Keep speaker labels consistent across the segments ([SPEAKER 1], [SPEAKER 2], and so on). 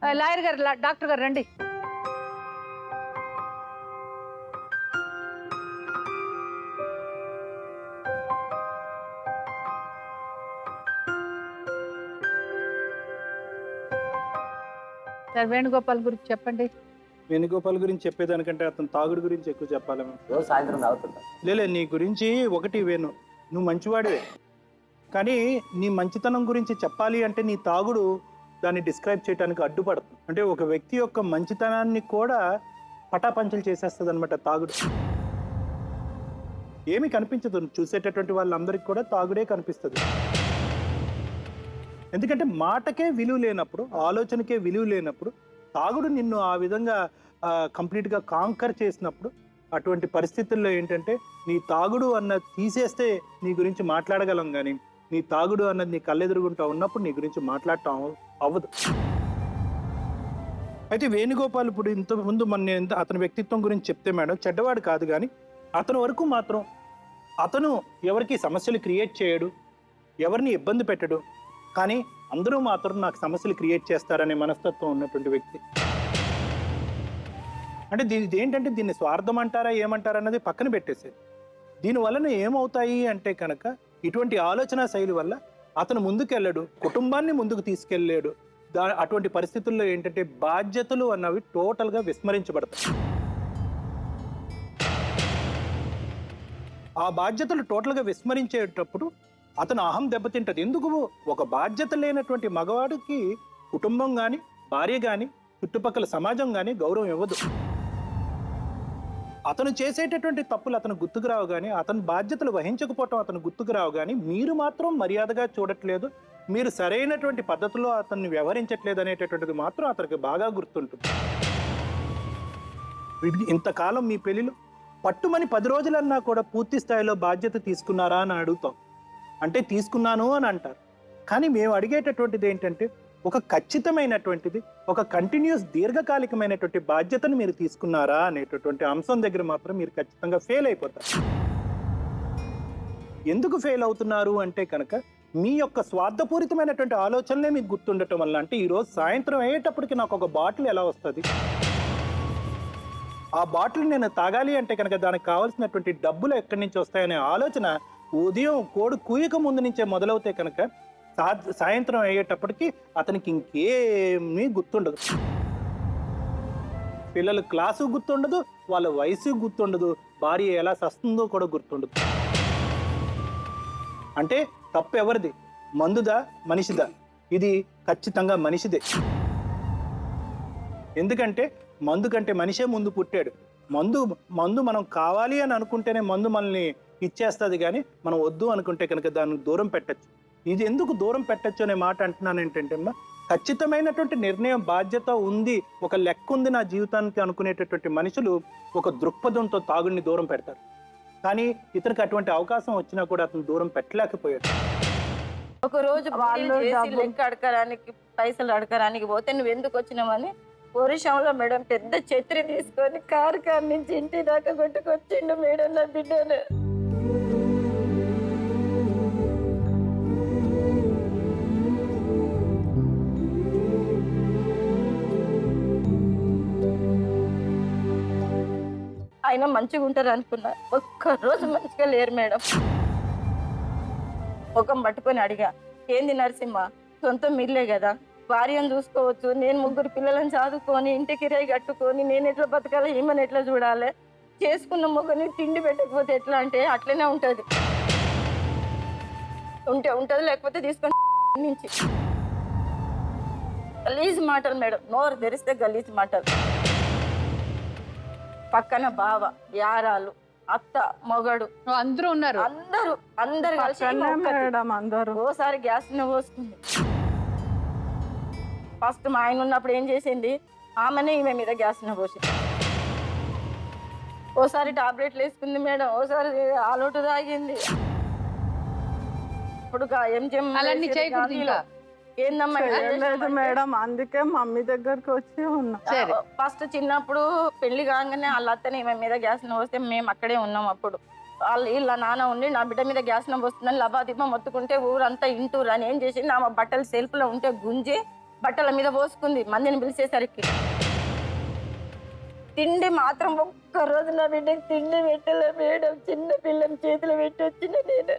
[SPEAKER 1] Lawyer గారు, doctor గారు రండి. సార్ వేణుగోపాల్ గురించి చెప్పండి.
[SPEAKER 2] వేణుగోపాల్ గురించి చెప్పేదానికంటే అతను తాగుడు గురించి ఎక్కువ చెప్పాలేమో.
[SPEAKER 3] రోజు సాయంత్రం తాగుతుంటా.
[SPEAKER 2] లేలే, నీ గురించి ఒకటి వేణు, నువ్వు మంచివాడివే, కానీ నీ మంచితనం గురించి చెప్పాలి అంటే నీ తాగుడు దాన్ని డిస్క్రైబ్ చేయడానికి అడ్డుపడుతుంది. అంటే ఒక వ్యక్తి యొక్క మంచితనాన్ని కూడా పటాపంచలు చేసేస్తుంది అనమాట తాగుడు. ఏమీ కనిపించదు, చూసేటటువంటి వాళ్ళందరికీ కూడా తాగుడే కనిపిస్తుంది. ఎందుకంటే మాటకే విలువ లేనప్పుడు, ఆలోచనకే విలువ లేనప్పుడు, తాగుడు నిన్ను ఆ విధంగా కంప్లీట్గా కాంకర్ చేసినప్పుడు, అటువంటి పరిస్థితుల్లో ఏంటంటే నీ తాగుడు అన్నది తీసేస్తే నీ గురించి మాట్లాడగలం, కానీ నీ తాగుడు అన్నది నీ కళ్ళెదురుగుంటా ఉన్నప్పుడు నీ గురించి మాట్లాడటం అవ్వదు. అయితే వేణుగోపాల్ ఇప్పుడు ఇంతకుముందు అతని వ్యక్తిత్వం గురించి చెప్తే మేడం, చెడ్డవాడు కాదు, కానీ అతని వరకు మాత్రం అతను ఎవరికి సమస్యలు క్రియేట్ చేయడు, ఎవరిని ఇబ్బంది పెట్టడు, కానీ అందరూ మాత్రం నాకు సమస్యలు క్రియేట్ చేస్తారనే మనస్తత్వం ఉన్నటువంటి వ్యక్తి. అంటే ఏంటంటే దీన్ని స్వార్థం అంటారా ఏమంటారా అన్నది పక్కన పెట్టేసేది. దీనివలన ఏమవుతాయి అంటే కనుక ఇటువంటి ఆలోచన శైలి వల్ల అతను ముందుకెళ్ళడు, కుటుంబాన్ని ముందుకు తీసుకెళ్ళాడు. అటువంటి పరిస్థితుల్లో ఏంటంటే బాధ్యతలు అన్నవి టోటల్గా విస్మరించబడతాయి. ఆ బాధ్యతలు టోటల్గా విస్మరించేటప్పుడు అతను అహం దెబ్బతింటది. ఎందుకు? ఒక బాధ్యత లేనటువంటి మగవాడికి కుటుంబం కానీ, భార్య కానీ, చుట్టుపక్కల సమాజం కానీ గౌరవం ఇవ్వదు. అతను చేసేటటువంటి తప్పులు అతను గుర్తుకు రావు, కానీ అతను బాధ్యతలు వహించకపోవటం అతను గుర్తుకు రావు, కానీ మీరు మాత్రం మర్యాదగా చూడట్లేదు, మీరు సరైనటువంటి పద్ధతిలో అతన్ని వ్యవహరించట్లేదు అనేటటువంటిది మాత్రం అతనికి బాగా గుర్తుంటుంది. ఇంతకాలం మీ పెళ్ళిలో పట్టుమని 10 రోజులన్నా కూడా పూర్తి స్థాయిలో బాధ్యత తీసుకున్నారా అని అడుగుతాం. అంటే తీసుకున్నాను అని అంటారు, కానీ మేము అడిగేటటువంటిది ఏంటంటే ఒక ఖచ్చితమైనటువంటిది, ఒక కంటిన్యూస్ దీర్ఘకాలికమైనటువంటి బాధ్యతను మీరు తీసుకున్నారా అనేటటువంటి అంశం దగ్గర మాత్రం మీరు ఖచ్చితంగా ఫెయిల్ అయిపోతారు. ఎందుకు ఫెయిల్ అవుతున్నారు అంటే కనుక మీ యొక్క స్వార్థపూరితమైనటువంటి ఆలోచనలే మీకు గుర్తుండటం వల్ల. అంటే ఈరోజు సాయంత్రం అయ్యేటప్పటికి నాకు ఒక బాటిల్ ఎలా వస్తుంది, ఆ బాటిల్ నేను తాగాలి అంటే కనుక దానికి కావాల్సినటువంటి డబ్బులు ఎక్కడి నుంచి వస్తాయనే ఆలోచన ఉదయం కోడి కూయక ముందు నుంచే మొదలవుతే కనుక సాయంత్రం అయ్యేటప్పటికి అతనికి ఇంకేమీ గుర్తుండదు. పిల్లల క్లాసు గుర్తుండదు, వాళ్ళ వయసు గుర్తుండదు, భార్య ఎలా సస్తుందో కూడా గుర్తుండదు. అంటే తప్పు ఎవరిది? మందుదా మనిషిదా? ఇది ఖచ్చితంగా మనిషిదే. ఎందుకంటే మందు కంటే మనిషే ముందు పుట్టాడు. మందు మనం కావాలి అని అనుకుంటేనే మందు మనల్ని ఇచ్చేస్తుంది, కానీ మనం వద్దు అనుకుంటే కనుక దాన్ని దూరం పెట్టచ్చు. ఇది ఎందుకు దూరం పెట్టచ్చు అనే మాట అంటున్నాను ఏంటంటే అమ్మా, ఖచ్చితమైనటువంటి నిర్ణయం, బాధ్యత ఉంది, ఒక లెక్క ఉంది నా జీవితానికి అనుకునేటటువంటి మనుషులు ఒక దృక్పథంతో తాగుడిని దూరం పెడతారు. కానీ ఇతనికి అటువంటి అవకాశం వచ్చినా కూడా అతను దూరం పెట్టలేకపోయాడు.
[SPEAKER 4] ఒక రోజు వాళ్ళు లెక్క అడగడానికి, పైసలు అడగడానికి పోతే నువ్వు ఎందుకు వచ్చినావని పోరిషంలో మేడం పెద్ద ఛత్రి తీసుకొని కారు నుంచి ఇంటి దాకా కొట్టుకొచ్చిండు మేడం నా బిడ్డను. ఆయన మంచిగా ఉంటారు అనుకున్నా, ఒక్కరోజు మంచిగా లేరు మేడం. ముఖం పట్టుకొని అడిగా, ఏంది నరసింహ, సొంతం మిల్లే కదా, భార్యను చూసుకోవచ్చు, నేను 3 పిల్లలను చదువుకొని ఇంటి కిరాయి కట్టుకొని నేను ఎట్లా బతకాలి, ఈమెను ఎట్లా చూడాలి, చేసుకున్న మొగని తిండి పెట్టకపోతే ఎట్లా అంటే అట్లనే ఉంటుంది, ఉంటుంది లేకపోతే తీసుకొని నుంచి. గలీజ్ మాటలు మేడం, నోరు తెరిస్తే గలీజ్ మాటలు. పక్కన బావ, యారాలు, అత్త, మొగడు
[SPEAKER 1] అందరూ ఉన్నారు,
[SPEAKER 4] అందరు కలిసి
[SPEAKER 5] అందరూ
[SPEAKER 4] ఓసారి గ్యాస్ పోసుకుంది. ఫస్ట్ మా ఆయన ఉన్నప్పుడు ఏం చేసింది, ఆమెనే ఈమె మీద గ్యాస్ పోసింది. ఓసారి టాబ్లెట్లు వేసుకుంది మేడం, ఓసారి ఆలోటు తాగింది. ఇప్పుడు
[SPEAKER 5] ఏందమ్మా మేడం, అందుకే మమ్మీ దగ్గరకు వచ్చి ఉన్నా.
[SPEAKER 4] ఫస్ట్ చిన్నప్పుడు పెళ్లి కాగానే వాళ్ళ అత్తని ఈమె మీద గ్యాస్ పోస్తే మేము అక్కడే ఉన్నాం. అప్పుడు వీళ్ళ నాన్న ఉండి నా బిడ్డ మీద గ్యాస్ పోస్తుందని లబాదిబ్బ మొత్తుకుంటే ఊరంతా ఇంటూరు అని ఏం చేసింది, ఆమె బట్టలు సెల్ఫ్లో ఉంటే గుంజి బట్టల మీద పోసుకుంది మందిని పిలిచేసరికి. తిండి మాత్రం ఒక్క రోజు నా బిడ్డకి తిండి పెట్టలే మేడం. చిన్న పిల్లని చేతిలో పెట్టి వచ్చిన నేను.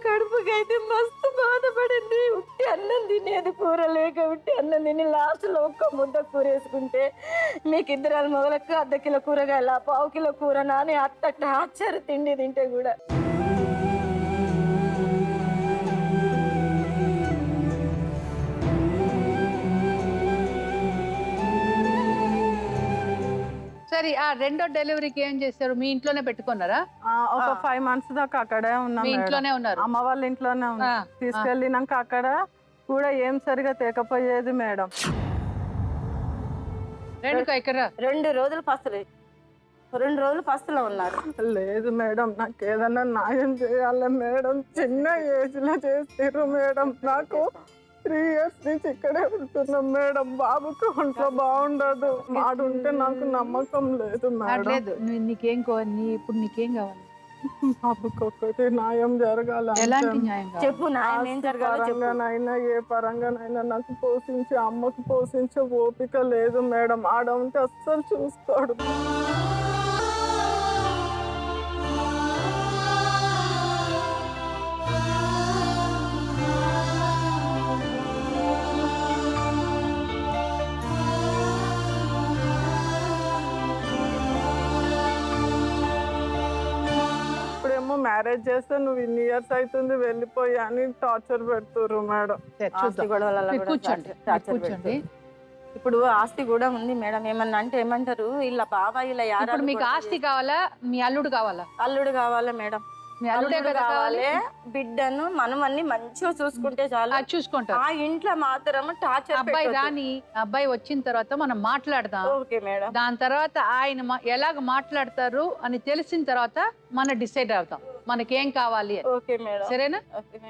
[SPEAKER 4] కడుపుకైతే మస్తు బాధపడింది. ఉట్టి అన్నం తినేది, కూర లేక ఉట్టి అన్నం తిని లాస్ట్లో ఒక్క ముద్ద కూర వేసుకుంటే మీకు ఇద్దరాలు మొగలకు అర్ధ కిలో కూరగాయల, పావు కిలో కూర నాని అట్ట టార్చర్ తిండి తింటే కూడా.
[SPEAKER 1] సరే, ఆ రెండో డెలివరీకి ఏం చేశారు? మీ ఇంట్లోనే పెట్టుకున్నారా?
[SPEAKER 5] ఒక 5 months దాకా అక్కడే ఉన్నాం
[SPEAKER 1] మీ
[SPEAKER 5] మేడం.
[SPEAKER 1] ఇంట్లోనే ఉన్నారు?
[SPEAKER 5] అమ్మ వాళ్ళ ఇంట్లోనే ఉన్నా. తీసుకెళ్ళినాక అక్కడ కూడా ఏం సరిగా తేకపోయేది మేడం.
[SPEAKER 1] ఇక్కడ
[SPEAKER 4] 2 రోజులు పస్తులు, 2 రోజులు పస్తులో ఉన్నారు.
[SPEAKER 5] లేదు మేడం, నాకు ఏదన్నా న్యాయం చేయాలి మేడం. చిన్న ఏజ్ లో చేస్తారు మేడం. నాకు 3 years నుంచి ఇక్కడే ఉంటున్నాం మేడం. బాబుకి ఒంట్లో బాగుండదు. మాడుంటే నాకు నమ్మకం లేదు మేడం.
[SPEAKER 1] లేదు, ఇప్పుడు నీకేం కావాలి?
[SPEAKER 5] బాబుకి ఒక్కటి న్యాయం జరగాలి.
[SPEAKER 1] ఎలాంటి న్యాయం కావాలి?
[SPEAKER 4] చెప్పు, న్యాయం ఏం జరగాలో చెప్పు.
[SPEAKER 5] పరంగానైనా ఏ పరంగానైనా నాకు పోషించి అమ్మకు పోషించే ఓపిక లేదు మేడం. ఆడ ఉంటే అస్సలు చూసుకోడు. మ్యారేజ్ చేస్తే నువ్వు ఇన్ని ఇయర్స్ అవుతుంది వెళ్ళిపోయి అని టార్చర్ పెడుతుర్రు మేడం.
[SPEAKER 4] ఆస్తి గొడవల కూడా
[SPEAKER 1] కూర్చోండి,
[SPEAKER 4] టార్చర్
[SPEAKER 1] కూర్చోండి.
[SPEAKER 4] ఇప్పుడు ఆస్తి కూడా ఉంది మేడం. ఏమన్నా అంటే ఏమంటారు, ఇలా బాబాయ్ ఇలా
[SPEAKER 1] ఇప్పుడు మీకు ఆస్తి కావాలా, మీ అల్లుడు కావాలా?
[SPEAKER 4] అల్లుడు కావాలా మేడం.
[SPEAKER 1] మీ అల్లుడే కదా కావాలి.
[SPEAKER 4] బిడ్డను మనం అన్ని మంచిగా చూసుకుంటే చాలు.
[SPEAKER 1] చూసుకుంటాం.
[SPEAKER 4] ఆ ఇంట్లో మాత్రం టార్చర్.
[SPEAKER 1] అబ్బాయి రాని, అబ్బాయి వచ్చిన తర్వాత మనం మాట్లాడదాం.
[SPEAKER 4] Okay madam.
[SPEAKER 1] దాని తర్వాత ఆయన ఎలాగ మాట్లాడతారు అని తెలిసిన తర్వాత మనం డిసైడ్ అవుతాం మనకేం కావాలి.
[SPEAKER 4] Okay madam.
[SPEAKER 1] సరేనా?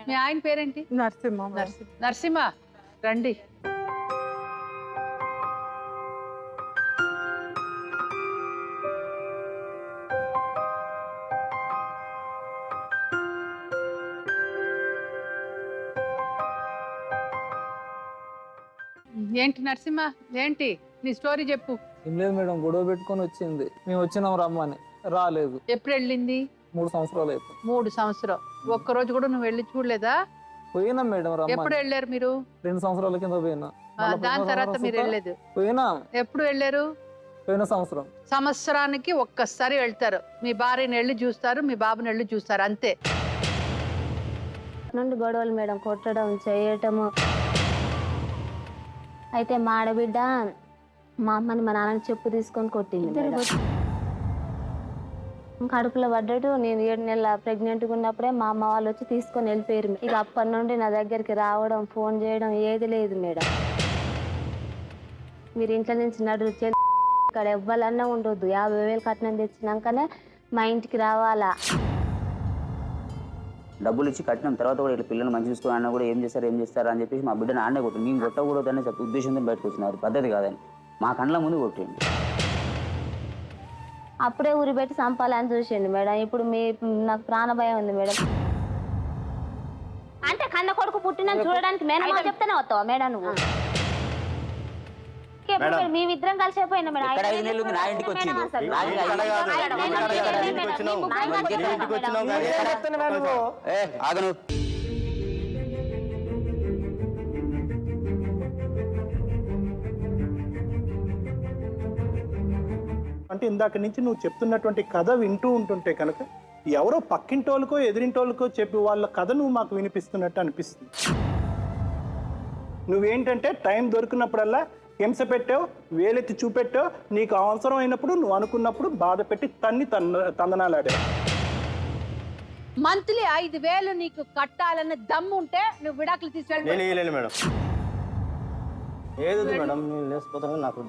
[SPEAKER 1] మీ ఆయన పేరేంటి?
[SPEAKER 5] నరసింహ.
[SPEAKER 1] నరసింహ రండి. ఏంటి నరసింహ, ఏంటి నీ స్టోరీ చెప్పు.
[SPEAKER 3] ఏం లేదు మేడం, గొడవ పెట్టుకొని వచ్చింది. మేము వచ్చినాం రమ్మని, రాలేదు.
[SPEAKER 1] ఎప్పుడు వెళ్ళింది?
[SPEAKER 3] 3 సంవత్సరాలు అయిపోయింది.
[SPEAKER 1] 3 సంవత్సరం. ఒక్కరోజు కూడా నువ్వు వెళ్ళి చూడలేదా?
[SPEAKER 3] పోయినాం మేడం
[SPEAKER 1] ఎప్పుడు
[SPEAKER 3] రమ్మని.
[SPEAKER 1] వెళ్ళారు మీరు?
[SPEAKER 3] 2 సంవత్సరాల కింద పోయినా.
[SPEAKER 1] దాని తర్వాత మీరు వెళ్ళలేదు?
[SPEAKER 3] పోయినా.
[SPEAKER 1] ఎప్పుడు వెళ్ళారు?
[SPEAKER 3] పోయిన సంవత్సరం.
[SPEAKER 1] సంవత్సరానికి ఒక్కసారి వెళ్తారు. మీ భార్యని వెళ్ళి చూస్తారు, మీ బాబుని వెళ్ళి చూస్తారు, అంతే.
[SPEAKER 6] నుండి గొడవలు మేడం, కొట్టడం చేయటము. అయితే మా ఆడబిడ్డ మా అమ్మని మా నాన్నని చెప్పు తీసుకొని కొట్టింది మేడం. కడుపులో పడ్డట్టు నేను 7 నెలల ప్రెగ్నెంట్గా ఉన్నప్పుడే మా అమ్మ వాళ్ళు వచ్చి తీసుకొని వెళ్ళిపోయారు. ఇక అప్పటి నుండి నా దగ్గరికి రావడం, ఫోన్ చేయడం ఏది లేదు మేడం. మీరు ఇంట్లో నుంచి నడు ఇక్కడ ఎవ్వాలన్నా ఉండొద్దు. 50,000 కట్నం తెచ్చినాకనే మా ఇంటికి రావాలా.
[SPEAKER 7] డబ్బులు ఇచ్చి కట్టిన తర్వాత కూడా ఇట్లా పిల్లలు మంచి చూసుకుని అన్న కూడా ఏం చేస్తారు అని చెప్పేసి మా బిడ్డను ఆడనే కొట్టు. నేను కొట్టకూడదని చెప్పి ఉద్దేశంతో బయటకు వచ్చినారు. పద్ధతి కాదని మా కండ్ల ముందు కొట్టింది.
[SPEAKER 6] అప్పుడే ఊరి పెట్టి చంపాలని చూసిండు మేడం. ఇప్పుడు నాకు ప్రాణ భయం ఉంది మేడం. అంటే కన్న కొడుకు పుట్టిన చూడడానికి మేడం చెప్తానే వస్తావా మేడం నువ్వు? మేమిద్దరం కలిసిపోయినా మేడం.
[SPEAKER 7] 5 నెలలు నా ఇంటికి వచ్చింది. ఆగను.
[SPEAKER 2] అంటే ఇందాక నుంచి నువ్వు చెప్తున్నటువంటి కథ వింటూ ఉంటుంటే కనుక ఎవరో పక్కింటోళ్ళకో ఎదిరింటోళ్ళకో చెప్పి వాళ్ళ కథ నువ్వు మాకు వినిపిస్తున్నట్టు అనిపిస్తుంది. నువ్వేంటంటే టైం దొరికినప్పుడల్లా హింస పెట్టావు, వేలెత్తి చూపెట్టావు, నీకు అవసరం అయినప్పుడు నువ్వు అనుకున్నప్పుడు బాధ పెట్టి తందనాలాడావు.
[SPEAKER 1] మంత్లీ 5,000 నీకు కట్టాలన్న దమ్ము ఉంటే నువ్వు విడాకులు తీసుకెళ్ళి.
[SPEAKER 8] నేను మేడం ఏది మేడం, నేను లేకపోతాను, నాకు